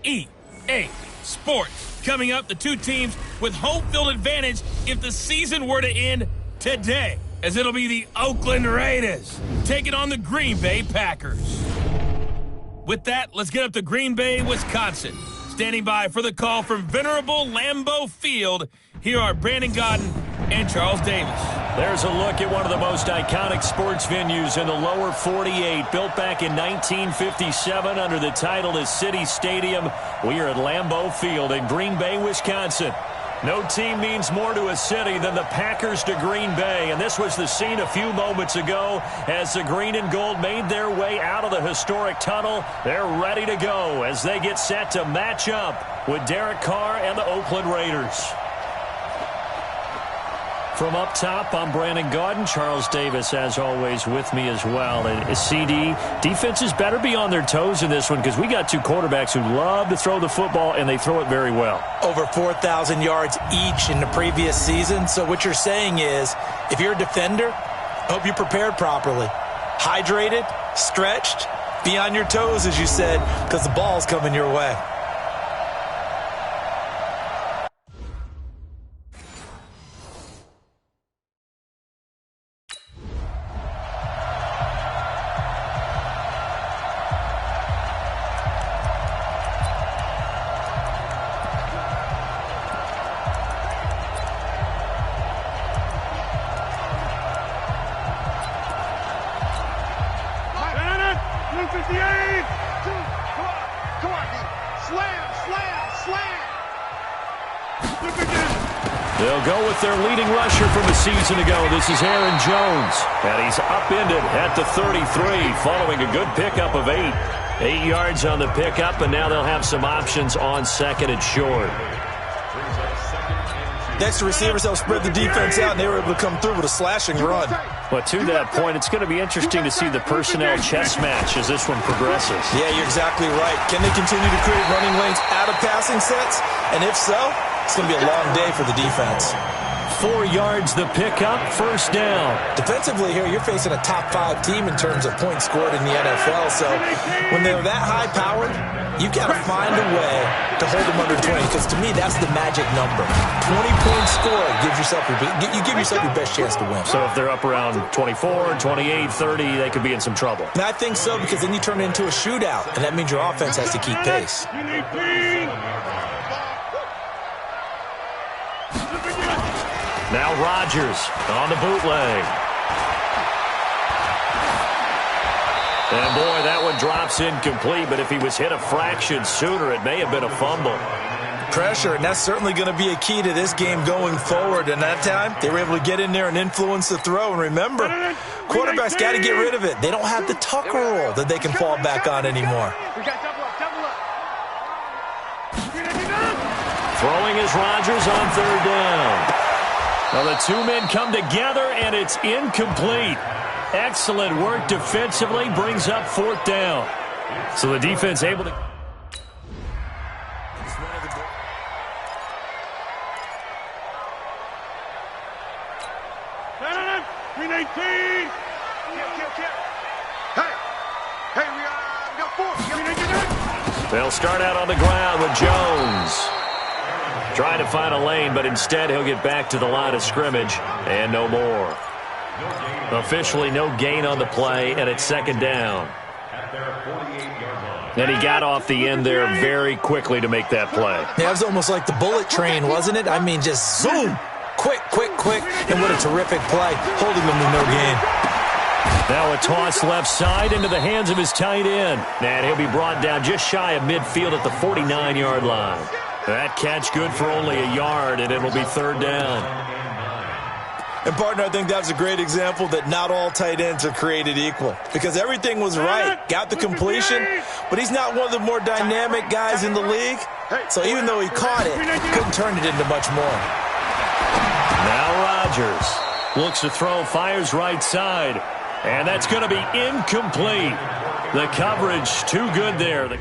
EA Sports. Coming up, the two teams with home field advantage if the season were to end today, as it'll be the Oakland Raiders taking on the Green Bay Packers. With that, let's get up to Green Bay, Wisconsin. Standing by for the call from venerable Lambeau Field, here are Brandon Gaudin and Charles Davis. There's a look at one of the most iconic sports venues in the lower 48, built back in 1957 under the title of City Stadium. We are at Lambeau Field in Green Bay, Wisconsin. No team means more to a city than the Packers to Green Bay, and this was the scene a few moments ago as the green and gold made their way out of the historic tunnel. They're ready to go as they get set to match up with Derek Carr and the Oakland Raiders. From up top, I'm Brandon Gaudin. Charles Davis, as always, with me as well. And CD, defenses better be on their toes in this one because we got two quarterbacks who love to throw the football, and they throw it very well. Over 4,000 yards each in the previous season. So what you're saying is, if you're a defender, I hope you're prepared properly. Hydrated, stretched, be on your toes, as you said, because the ball's coming your way. They'll go with their leading rusher from a season ago. This is Aaron Jones. And he's upended at the 33 following a good pickup of 8. 8 yards on the pickup, and now they'll have some options on second and short. Next to receivers, they'll spread the defense out, and they were able to come through with a slashing run. But to that point, it's going to be interesting to see the personnel chess match as this one progresses. Yeah, you're exactly right. Can they continue to create running lanes out of passing sets? And if so, it's going to be a long day for the defense. 4 yards the pickup, first down. Defensively here, you're facing a top-5 team in terms of points scored in the NFL. So when they're that high-powered, you've got to find a way to hold them under 20, because to me, that's the magic number. 20 points scored gives yourself you give yourself your best chance to win. So if they're up around 24, 28, 30, they could be in some trouble. And I think so, because then you turn it into a shootout, and that means your offense has to keep pace. Now Rodgers on the bootleg. And boy, that one drops incomplete, but if he was hit a fraction sooner, it may have been a fumble. Pressure, and that's certainly going to be a key to this game going forward. And that time, they were able to get in there and influence the throw. And remember, quarterbacks got to get rid of it. They don't have the tucker roll that they can fall back on anymore. Throwing is Rodgers on third down. Well, the two men come together, and it's incomplete. Excellent work defensively, brings up fourth down. So the defense able to... They'll start out on the ground with Jones. Trying to find a lane, but instead he'll get back to the line of scrimmage, and no more. Officially no gain on the play, and it's second down. And he got off the end there very quickly to make that play. Yeah, it was almost like the bullet train, wasn't it? I mean, just zoom, quick, and what a terrific play, holding them to no gain. Now a toss left side into the hands of his tight end. And he'll be brought down just shy of midfield at the 49-yard line. That catch good for only a yard, and it'll be third down. And, partner, I think that's a great example that not all tight ends are created equal, because everything was right. Got the completion, but he's not one of the more dynamic guys in the league. So even though he caught it, he couldn't turn it into much more. Now Rodgers looks to throw, fires right side, and that's going to be incomplete. The coverage too good there.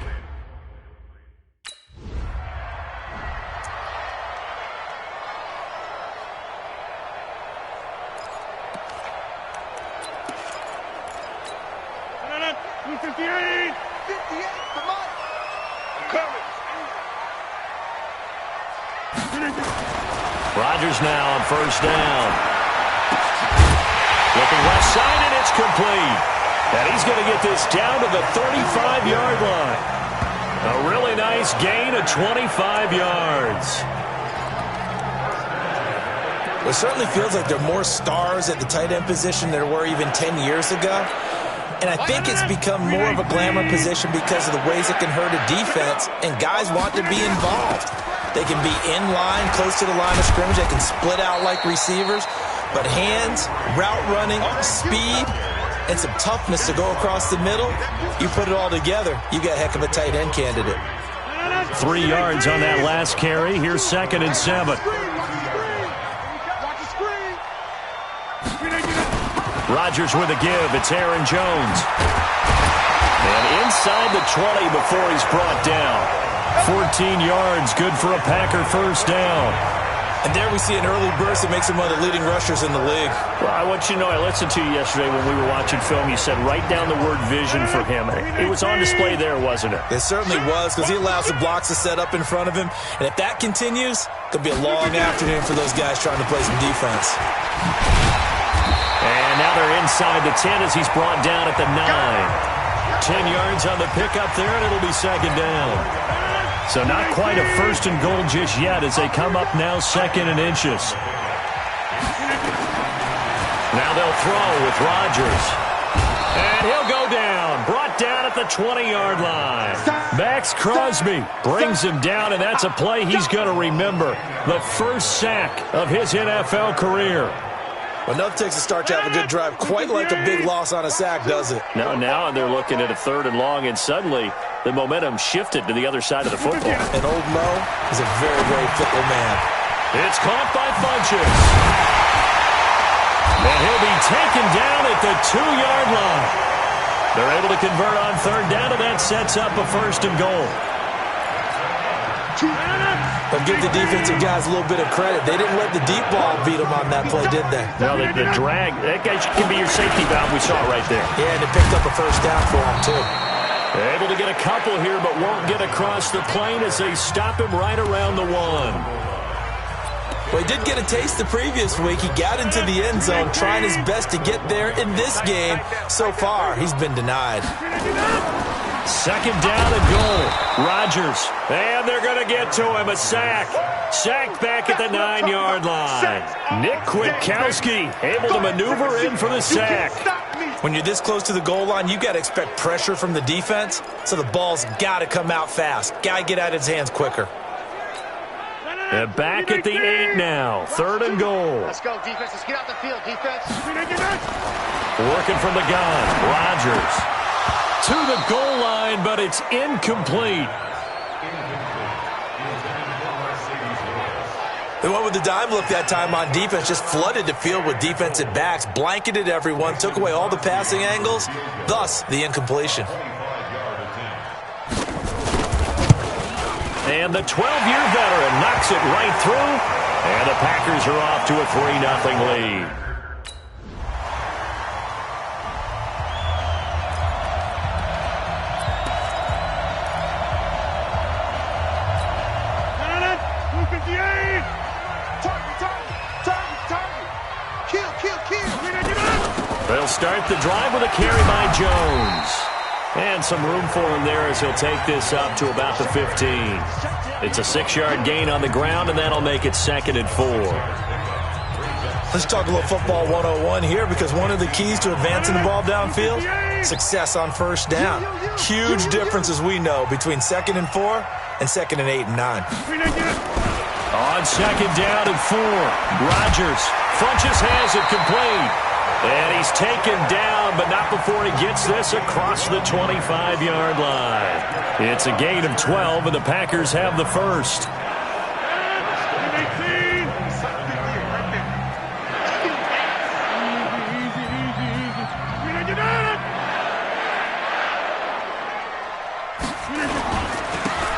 Rodgers now on first down. Looking left side, and it's complete. And he's going to get this down to the 35-yard line. A really nice gain of 25 yards. It certainly feels like there are more stars at the tight end position than there were even 10 years ago. And I think it's become more of a glamour position because of the ways it can hurt a defense, and guys want to be involved. They can be in line, close to the line of scrimmage. They can split out like receivers. But hands, route running, speed, and some toughness to go across the middle, you put it all together, you got a heck of a tight end candidate. 3 yards on that last carry. Here's 2nd and 7. Rodgers with a give. It's Aaron Jones. And inside the 20 before he's brought down. 14 yards, good for a Packer first down. And there we see an early burst that makes him one of the leading rushers in the league. Well, I want you to know, I listened to you yesterday when we were watching film. You said write down the word vision for him. It was on display there, wasn't it? It certainly was, because he allows the blocks to set up in front of him. And if that continues, it could be a long afternoon for those guys trying to play some defense. And now they're inside the 10 as he's brought down at the 9. 10 yards on the pickup there, and it'll be 2nd down. So not quite a 1st and goal just yet as they come up now 2nd and inches. Now they'll throw with Rodgers. And he'll go down. Brought down at the 20-yard line. Max Crosby brings him down, and that's a play he's going to remember. The first sack of his NFL career. Well, nothing takes a start to have a good drive, quite like a big loss on a sack, does it? No, now they're looking at a 3rd and long, and suddenly the momentum shifted to the other side of the football. And old Mo is a very, very fickle man. It's caught by Funches. And he'll be taken down at the 2-yard line. They're able to convert on 3rd down, and that sets up a 1st and goal. But give the defensive guys a little bit of credit. They didn't let the deep ball beat them on that play, did they? No, the drag, that guy can be your safety valve. We saw it right there. Yeah, and it picked up a first down for them, too. Able to get a couple here, but won't get across the plane as they stop him right around the 1. Well, he did get a taste the previous week. He got into the end zone, trying his best to get there in this game. So far, he's been denied. 2nd down and goal. Rodgers. And they're going to get to him. A sack. Sacked back at the 9-yard line. Nick Kwiatkowski able to maneuver in for the sack. When you're this close to the goal line, you got to expect pressure from the defense, so the ball's got to come out fast. Got to get out of his hands quicker. And back at the 8 now. 3rd and goal. Let's go, defense. Let's get out the field, defense. Working from the gun. Rodgers. To the goal line, but it's incomplete. They went with the dime look that time on defense, just flooded the field with defensive backs, blanketed everyone, took away all the passing angles, thus the incompletion. And the 12-year veteran knocks it right through, and the Packers are off to a 3-0 lead. They'll start the drive with a carry by Jones. And some room for him there as he'll take this up to about the 15. It's a 6-yard gain on the ground, and that'll make it 2nd and 4. Let's talk a little football 101 here, because one of the keys to advancing the ball downfield, success on first down. Huge difference, as we know, between 2nd and 4 and 2nd and 8 and 9. On 2nd down and 4, Rodgers. Funches has it complete. And he's taken down, but not before he gets this across the 25-yard line. It's a gain of 12, and the Packers have the first.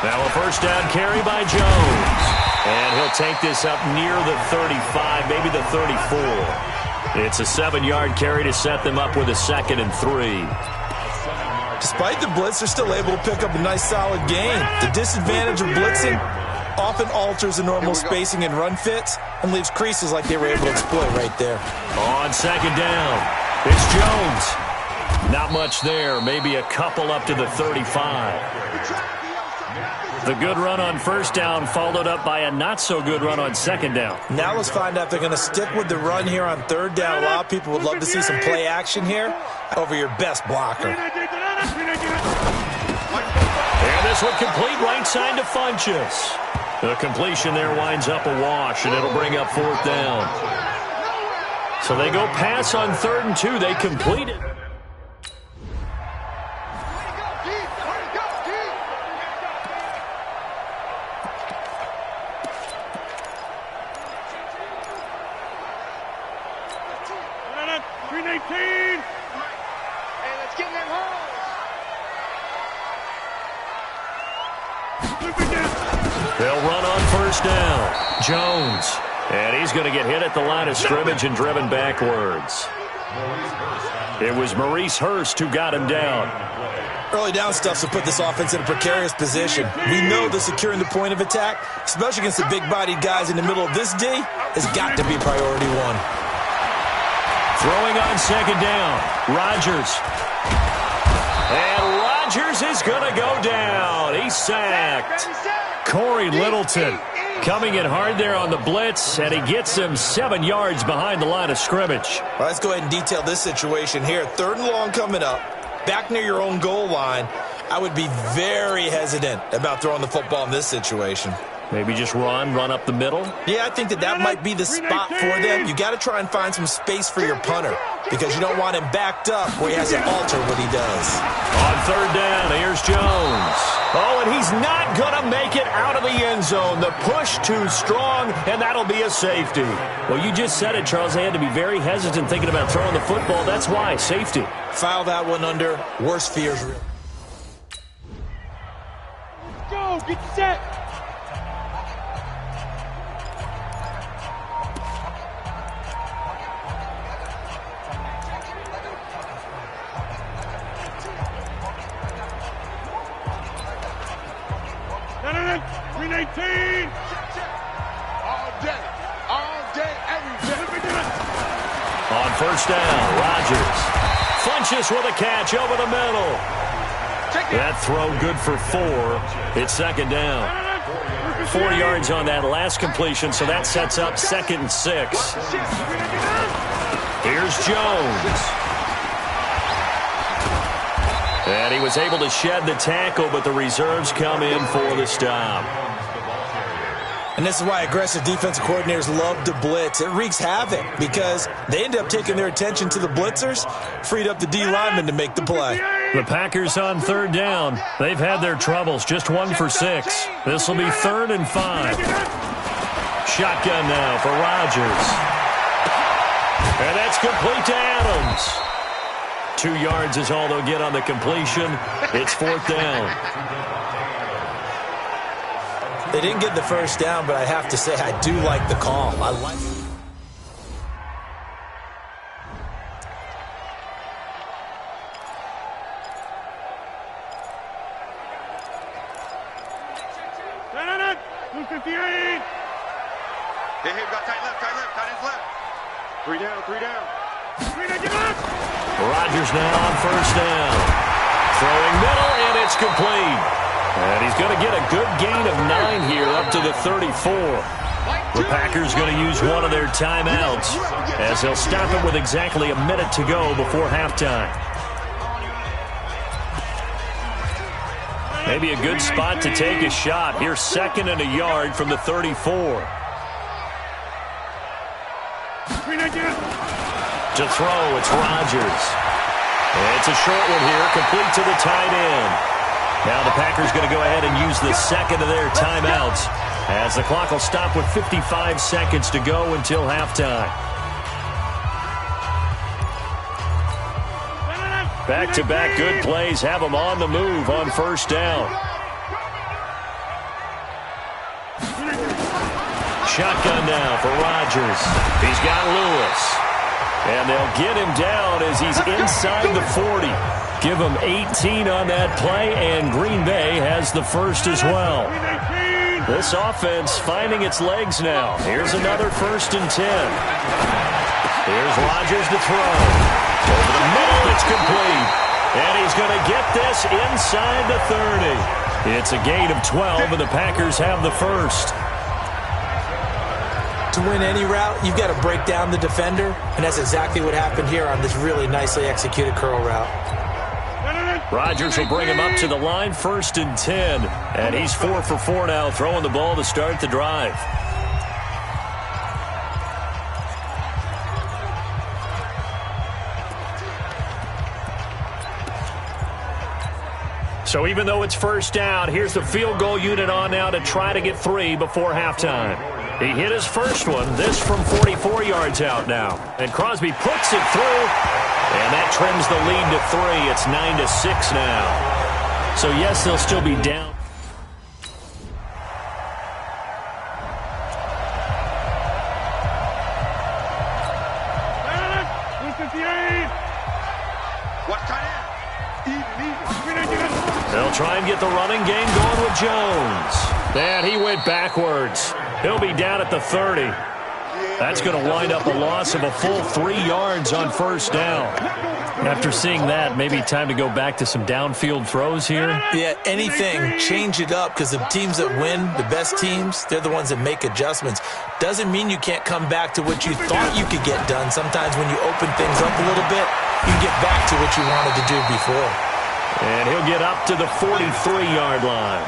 Now a first down carry by Jones. And he'll take this up near the 35, maybe the 34. It's a 7-yard carry to set them up with a 2nd and 3. Despite the blitz, they're still able to pick up a nice solid gain. The disadvantage of blitzing, often alters the normal spacing and run fits and leaves creases like they were able to exploit right there. On second down, it's Jones. Not much there, maybe a couple up to the 35. The good run on first down followed up by a not-so-good run on second down. Now let's find out if they're going to stick with the run here on third down. A lot of people would love to see some play action here over your best blocker. And this one complete right side to Funchess. The completion there winds up a wash, and it'll bring up fourth down. So they go pass on 3rd and 2. They complete it. They'll run on first down. Jones. And he's going to get hit at the line of scrimmage and driven backwards. It was Maurice Hurst who got him down. Early down stuff to put this offense in a precarious position. We know that securing the point of attack, especially against the big-bodied guys in the middle of this D, has got to be priority one. Throwing on second down. Rodgers. And Rodgers is going to go down. He's sacked. Corey Littleton coming in hard there on the blitz, and he gets him 7 yards behind the line of scrimmage. Well, let's go ahead and detail this situation here. 3rd and long coming up, back near your own goal line. I would be very hesitant about throwing the football in this situation. Maybe just run up the middle? Yeah, I think that might be the spot for them. You got to try and find some space for your punter because you don't want him backed up where he has to alter what he does. On 3rd down, here's Jones. Oh, and he's not going to make it out of the end zone. The push too strong, and that'll be a safety. Well, you just said it, Charles. They had to be very hesitant thinking about throwing the football. That's why, safety. File that one under worst fears. Go, get set. On first down, Rodgers. Funchess with a catch over the middle. That throw good for 4. It's second down. 4 yards on that last completion, so that sets up 2nd and 6. Here's Jones. And he was able to shed the tackle, but the reserves come in for the stop. And this is why aggressive defensive coordinators love to blitz. It wreaks havoc because they end up taking their attention to the blitzers, freed up the D linemen to make the play. The Packers on 3rd down. They've had their troubles, just 1 for 6. This will be 3rd and 5. Shotgun now for Rodgers. And that's complete to Adams. 2 yards is all they'll get on the completion. It's 4th down. They didn't get the first down, but I have to say I do like the call. I like it. Hey, got tight left, tight ends left. 3 down. Rodgers now on first down. Throwing middle, and it's complete. And he's going to get a good gain of 9 here up to the 34. The Packers going to use one of their timeouts as they'll stop it with exactly a minute to go before halftime. Maybe a good spot to take a shot. Here's 2nd and a yard from the 34. To throw, it's Rodgers. It's a short one here, complete to the tight end. Now the Packers going to go ahead and use the 2nd of their timeouts as the clock will stop with 55 seconds to go until halftime. Back-to-back good plays have them on the move on first down. Shotgun now for Rodgers. He's got Lewis. And they'll get him down as he's inside the 40. Give him 18 on that play, and Green Bay has the first as well. This offense finding its legs now. Here's another 1st and 10. Here's Rodgers to throw. Over the middle, it's complete. And he's going to get this inside the 30. It's a gain of 12, and the Packers have the first. To win any route, you've got to break down the defender, and that's exactly what happened here on this really nicely executed curl route. Rodgers will bring him up to the line, 1st and 10. And he's 4 for 4 now, throwing the ball to start the drive. So even though it's 1st down, here's the field goal unit on now to try to get 3 before halftime. He hit his first one, this from 44 yards out now. And Crosby puts it through, and that trims the lead to 3. It's 9-6 now. So yes, they'll still be down. They'll try and get the running game going with Jones. And he went backwards. He'll be down at the 30. That's going to wind up a loss of a full 3 yards on 1st down. After seeing that, maybe time to go back to some downfield throws here. Yeah, anything. Change it up, because the teams that win, the best teams, they're the ones that make adjustments. Doesn't mean you can't come back to what you thought you could get done. Sometimes when you open things up a little bit, you can get back to what you wanted to do before. And he'll get up to the 43-yard line.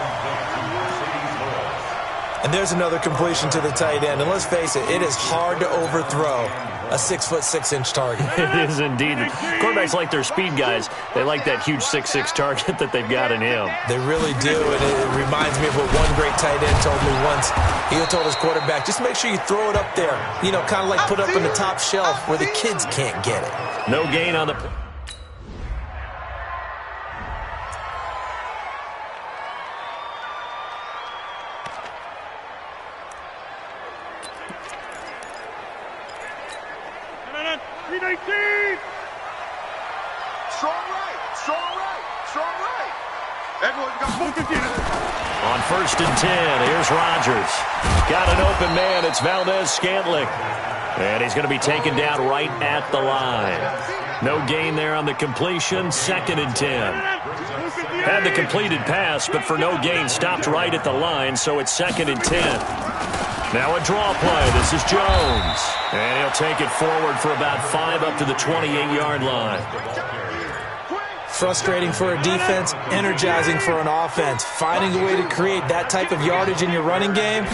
And there's another completion to the tight end. And let's face it, it is hard to overthrow a 6'6" target. It is indeed. Quarterbacks like their speed guys. They like that huge 6'6" target that they've got in him. They really do, and it reminds me of what one great tight end told me once. He told his quarterback, just make sure you throw it up there. You know, kind of like put up in the top shelf where the kids can't get it. No gain on the... On 1st and 10, here's Rodgers. Got an open man. It's Valdez-Scantling. And he's going to be taken down right at the line. No gain there on the completion. 2nd and 10. Had the completed pass, but for no gain, stopped right at the line, so it's 2nd and 10. Now a draw play. This is Jones. And he'll take it forward for about 5 up to the 28-yard line. Frustrating for a defense, energizing for an offense. Finding a way to create that type of yardage in your running game,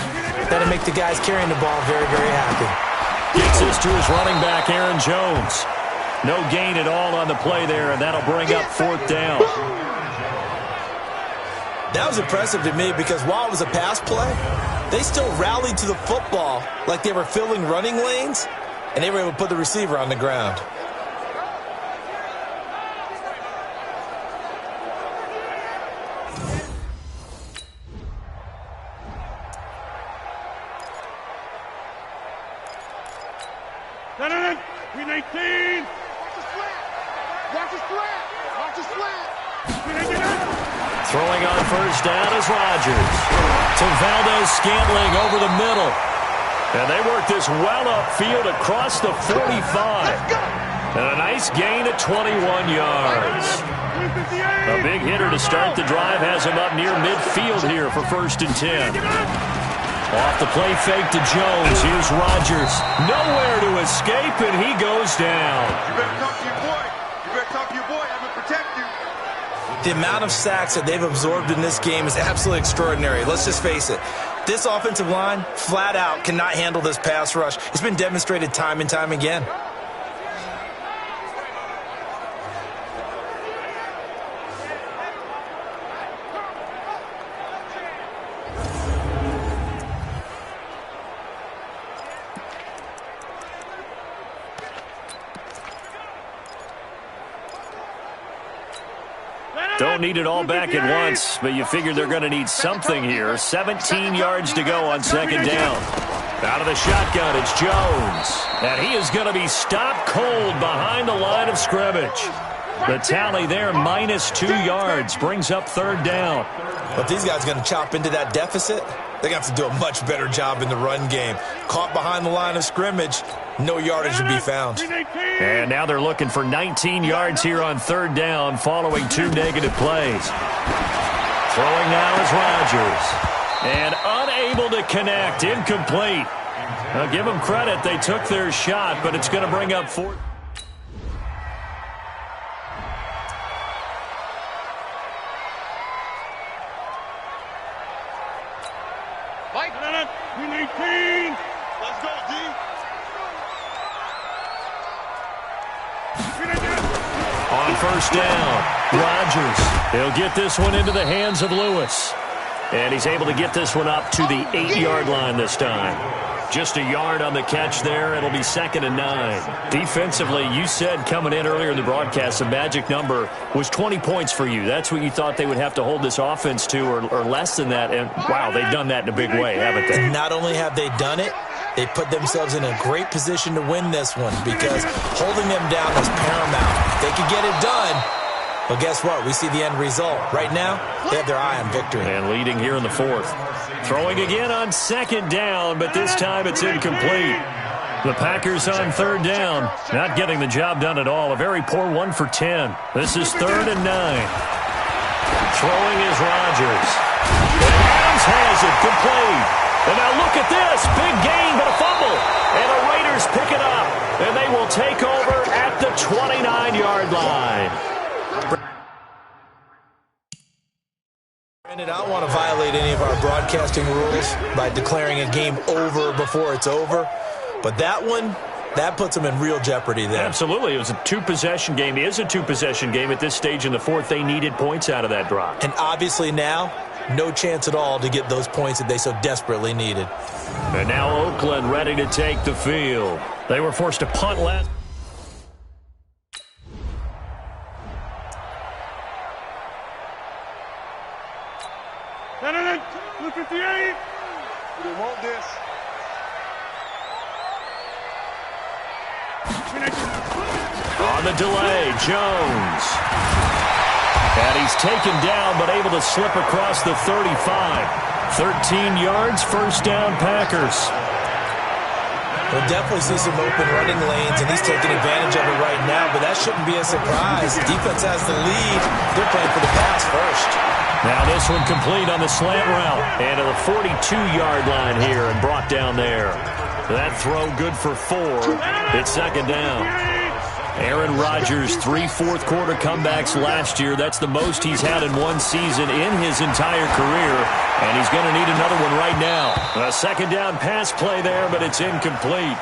that'll make the guys carrying the ball very, very happy. Gets this to his running back, Aaron Jones. No gain at all on the play there, and that'll bring up 4th down. That was impressive to me because while it was a pass play, they still rallied to the football like they were filling running lanes, and they were able to put the receiver on the ground. Throwing on 1st down is Rodgers. To Valdez-Scantling over the middle. And they work this well upfield across the 45. And a nice gain at 21 yards. A big hitter to start the drive has him up near midfield here for 1st and 10. Off the play fake to Jones. Here's Rodgers. Nowhere to escape, and he goes down. You better talk to your boy. You better talk to your boy. I'm going to protect you. The amount of sacks that they've absorbed in this game is absolutely extraordinary. Let's just face it. This offensive line, flat out, cannot handle this pass rush. It's been demonstrated time and time again. Don't need it all back at once, but you figure they're going to need something here. 17 yards to go on 2nd down. Out of the shotgun, it's Jones. And he is going to be stopped cold behind the line of scrimmage. The tally there, -2 yards, brings up third down. But these guys are going to chop into that deficit. They're going to have to do a much better job in the run game. Caught behind the line of scrimmage, no yardage to be found. And now they're looking for 19 yards here on third down following 2 negative plays. Throwing now is Rodgers. And unable to connect, incomplete. Now give them credit, they took their shot, but it's going to bring up 4. Let's go, D. On first down, Rodgers. He'll get this one into the hands of Lewis. And he's able to get this one up to the 8-yard line this time. Just a yard on the catch there. It'll be 2nd and 9. Defensively, you said coming in earlier in the broadcast, the magic number was 20 points for you. That's what you thought they would have to hold this offense to, or less than that. And, wow, they've done that in a big way, haven't they? Not only have they done it, they put themselves in a great position to win this one because holding them down is paramount. If they could get it done, well, guess what? We see the end result. Right now, they have their eye on victory. And leading here in the 4th. Throwing again on 2nd down, but this time it's incomplete. The Packers on 3rd down, not getting the job done at all. A very poor 1 for 10. This is 3rd and 9. Throwing is Rodgers. Adams has it, complete. And now look at this, big gain, but a fumble. And the Raiders pick it up, and they will take over at the 29-yard line. I don't want to violate any of our broadcasting rules by declaring a game over before it's over, but that one, that puts them in real jeopardy there. Absolutely. It was a 2-possession game. It is a 2-possession game at this stage in the 4th. They needed points out of that drop. And obviously now, no chance at all to get those points that they so desperately needed. And now Oakland ready to take the field. They were forced to punt last. Blue 58. They want this. On the delay, Jones. And he's taken down, but able to slip across the 35. 13 yards, first down, Packers. We'll definitely see some open running lanes, and he's taking advantage of it right now, but that shouldn't be a surprise. Defense has the lead. They're playing for the pass first. Now this one complete on the slant route. And to the 42-yard line here and brought down there. That throw good for 4. It's 2nd down. Aaron Rodgers, 3 fourth-quarter comebacks last year. That's the most he's had in one season in his entire career. And he's going to need another one right now. A 2nd down pass play there, but it's incomplete.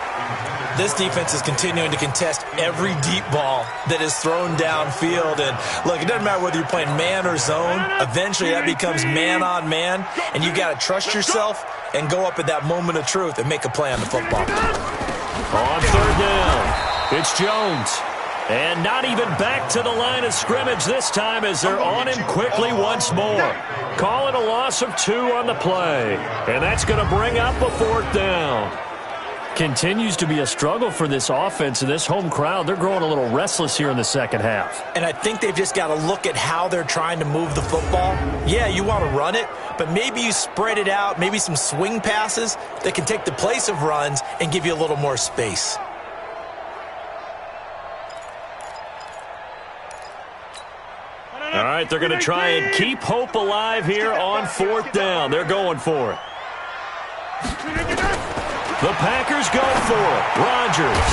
This defense is continuing to contest every deep ball that is thrown downfield. And, look, it doesn't matter whether you're playing man or zone. Eventually, that becomes man-on-man. And you got to trust yourself and go up at that moment of truth and make a play on the football. On 3rd down, it's Jones. And not even back to the line of scrimmage this time as they're on him quickly once more. Calling a loss of 2 on the play. And that's going to bring up a 4th down. Continues to be a struggle for this offense and this home crowd. They're growing a little restless here in the second half. And I think they've just got to look at how they're trying to move the football. Yeah, you want to run it, but maybe you spread it out, maybe some swing passes that can take the place of runs and give you a little more space. All right, they're going to try and keep hope alive here on 4th down. They're going for it. The Packers go for it. Rodgers.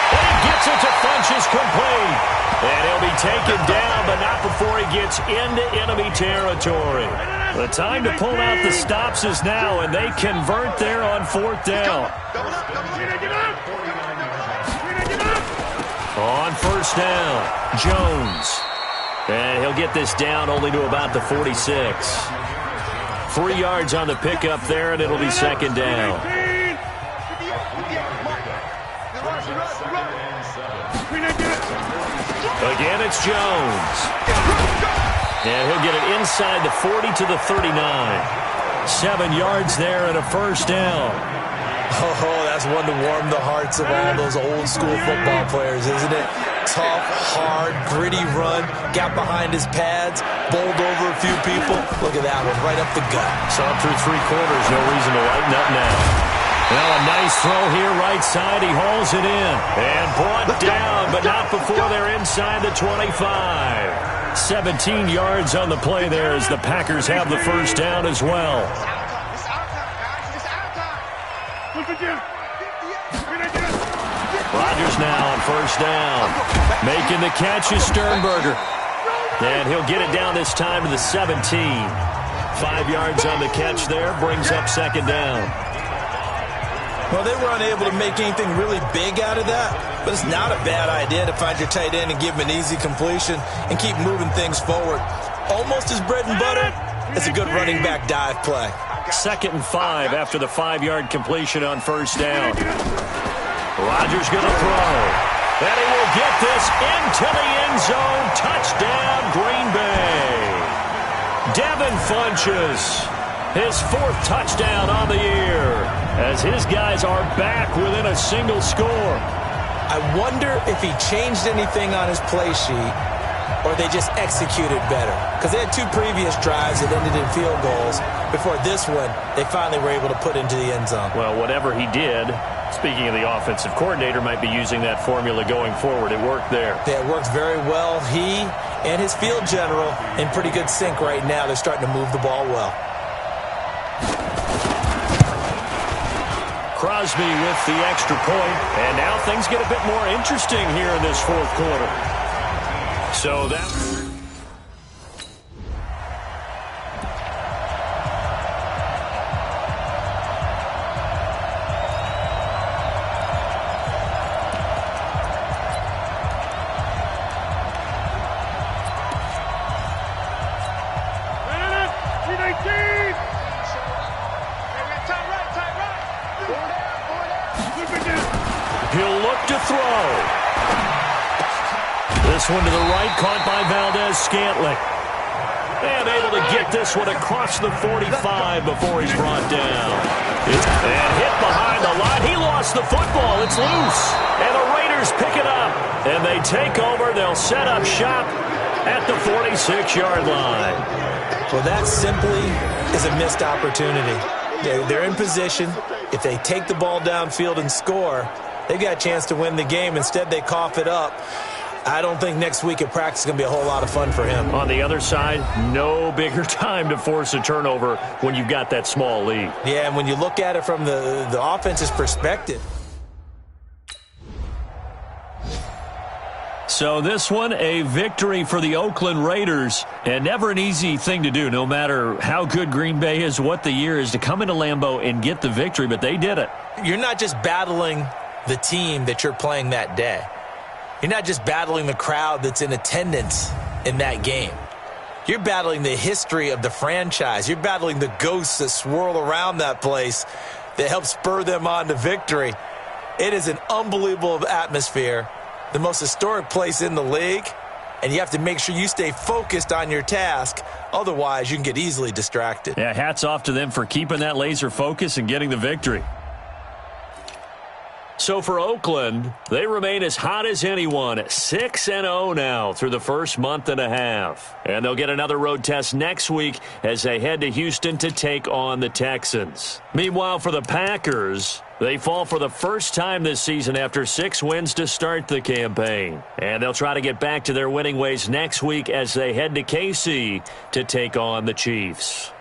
And he gets it to Funchess complete. And he'll be taken down, but not before he gets into enemy territory. The time to pull out the stops is now, and they convert there on 4th down. On 1st down, Jones. And he'll get this down only to about the 46. 3 yards on the pickup there, and it'll be 2nd down. Again, it's Jones. And he'll get it inside the 40 to the 39. 7 yards there and a 1st down. Oh, that's one to warm the hearts of all those old school football players, isn't it? tough, hard, gritty run. Got behind his pads, bowled over a few people. Look at that one, right up the gut. Saw him through 3 quarters. No reason to lighten up now. Well, a nice throw here, right side. He hauls it in. And brought down, but not before they're inside the 25. 17 yards on the play there as the Packers have the first down as well. Rodgers now on first down. Making the catch is Sternberger. And he'll get it down this time to the 17. 5 yards on the catch there, brings up second down. Well, they were unable to make anything really big out of that, but it's not a bad idea to find your tight end and give him an easy completion and keep moving things forward. Almost his bread and butter. It's a good running back dive play. 2nd and 5 after the 5-yard completion on first down. Rodgers going to throw. And he will get this into the end zone. Touchdown, Green Bay. Devin Funchess, his 4th touchdown on the year, as his guys are back within a single score. I wonder if he changed anything on his play sheet or they just executed better. Because they had 2 previous drives that ended in field goals. Before this one, they finally were able to put into the end zone. Well, whatever he did, speaking of the offensive coordinator, might be using that formula going forward. It worked there. Yeah, it worked very well. He and his field general in pretty good sync right now. They're starting to move the ball well. Crosby with the extra point, and now things get a bit more interesting here in this 4th quarter. So that's... He'll look to throw. This one to the right, caught by Valdez-Scantling. And able to get this one across the 45 before he's brought down. And hit behind the line. He lost the football. It's loose. And the Raiders pick it up. And they take over. They'll set up shop at the 46-yard line. Well, that simply is a missed opportunity. They're in position. If they take the ball downfield and score, they've got a chance to win the game. Instead, they cough it up. I don't think next week at practice is going to be a whole lot of fun for him. On the other side, no bigger time to force a turnover when you've got that small lead. Yeah, and when you look at it from the offense's perspective. So this one, a victory for the Oakland Raiders, and never an easy thing to do, no matter how good Green Bay is, what the year is, to come into Lambeau and get the victory, but they did it. You're not just battling the team that you're playing that day. You're not just battling the crowd that's in attendance in that game. You're battling the history of the franchise. You're battling the ghosts that swirl around that place that help spur them on to victory. It is an unbelievable atmosphere, the most historic place in the league, and you have to make sure you stay focused on your task. Otherwise, you can get easily distracted. Yeah, hats off to them for keeping that laser focus and getting the victory. So for Oakland, they remain as hot as anyone, 6-0 now through the first month and a half. And they'll get another road test next week as they head to Houston to take on the Texans. Meanwhile, for the Packers, they fall for the first time this season after 6 wins to start the campaign. And they'll try to get back to their winning ways next week as they head to KC to take on the Chiefs.